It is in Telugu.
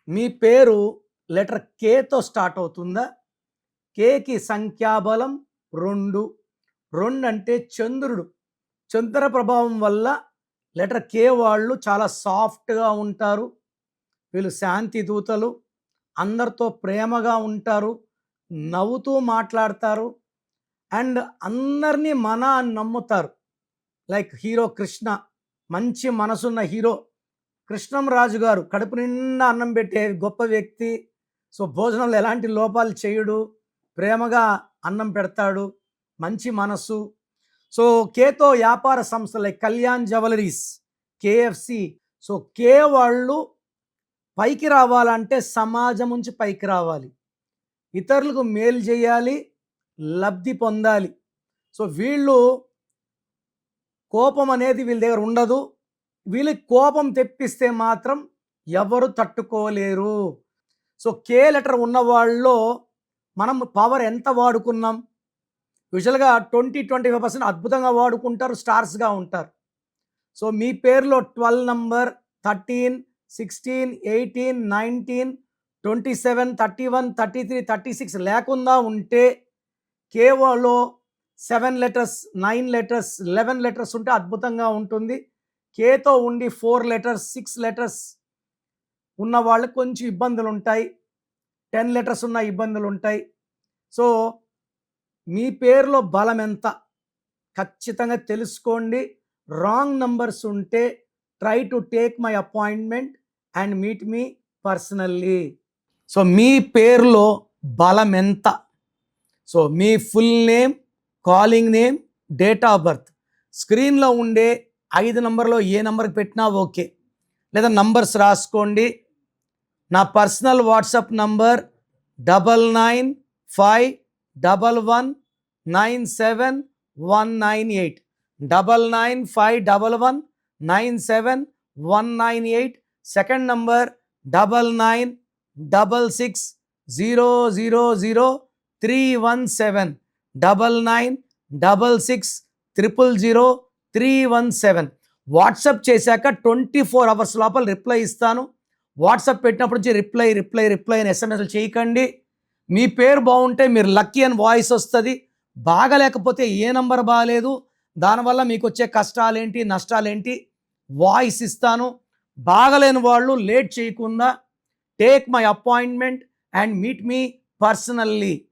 మీ పేరు లెటర్ కేతో స్టార్ట్ అవుతుందా? కేకి సంఖ్యాబలం 2. 2 అంటే చంద్రుడు. చంద్ర ప్రభావం వల్ల లెటర్ కే వాళ్ళు చాలా సాఫ్ట్‌గా ఉంటారు. వీళ్ళు శాంతి దూతలు. అందరితో ప్రేమగా ఉంటారు. నవ్వుతూ మాట్లాడతారు. అండ్ అందరిని అని నమ్ముతారు. లైక్ హీరో 'కృష్ణ' మంచి మనసున్న హీరో. కృష్ణంరాజు గారు కడుపు నిండా అన్నం పెట్టే గొప్ప వ్యక్తి. సో భోజనంలో ఎలాంటి లోపాలు చేయడు. ప్రేమగా అన్నం పెడతాడు. మంచి మనసు. సో కేతో వ్యాపార సంస్థలు like Kalyan jewellers, KFC. So కే వాళ్ళు పైకి రావాలంటే సమాజం నుంచి పైకి రావాలి. ఇతరులకు మేలు చేయాలి, లబ్ధి పొందాలి. సో వీళ్ళు కోపం అనేది వీళ్ళ దగ్గర ఉండదు. వీళ్ళకి కోపం తెప్పిస్తే మాత్రం ఎవరు తట్టుకోలేరు. సో కే లెటర్ ఉన్న వాళ్ళలో మనం పవర్ ఎంత వాడుకున్నాం? యూజువల్గా 20-25% అద్భుతంగా వాడుకుంటారు, స్టార్స్గా ఉంటారు. సో మీ పేరులో 12 నంబర్, 13, 16, 18, 19, 27, 31, 33, 36 లేకుండా ఉంటే కేవలో 7 లెటర్స్, 9 లెటర్స్, 11 లెటర్స్ ఉంటే అద్భుతంగా ఉంటుంది. కేతో ఉండి 4 లెటర్స్, 6 లెటర్స్ ఉన్న వాళ్ళకి కొంచెం ఇబ్బందులు ఉంటాయి. 10 లెటర్స్ ఉన్న ఇబ్బందులు ఉంటాయి. సో మీ పేరులో బలం ఎంత ఖచ్చితంగా తెలుసుకోండి. రాంగ్ నంబర్స్ ఉంటే try to take my appointment and meet me personally. So మీ పేరులో బలం ఎంత? సో మీ full name, calling name, date of birth, స్క్రీన్లో ఉండే 5 నంబర్లో ఏ నంబర్కి పెట్టినా ఓకే, లేదా నంబర్స్ రాసుకోండి. నా personal WhatsApp number 9951197198, 9951197198. Second number 9966000317, 9966000317. WhatsApp చేశాక 24 అవర్స్ లోపల రిప్లై ఇస్తాను. వాట్సాప్ పెట్టినప్పటి నుంచి రిప్లై అని ఎస్ఎంఎస్లు చేయకండి. మీ పేరు బాగుంటే మీరు లక్కీ అని వాయిస్ వస్తుంది. బాగలేకపోతే ఏ నంబర్ బాగాలేదు, దానివల్ల మీకు వచ్చే కష్టాలేంటి, నష్టాలేంటి వాయిస్ ఇస్తాను. బాగలేని వాళ్ళు లేట్ చేయకుండా take my appointment and meet me personally.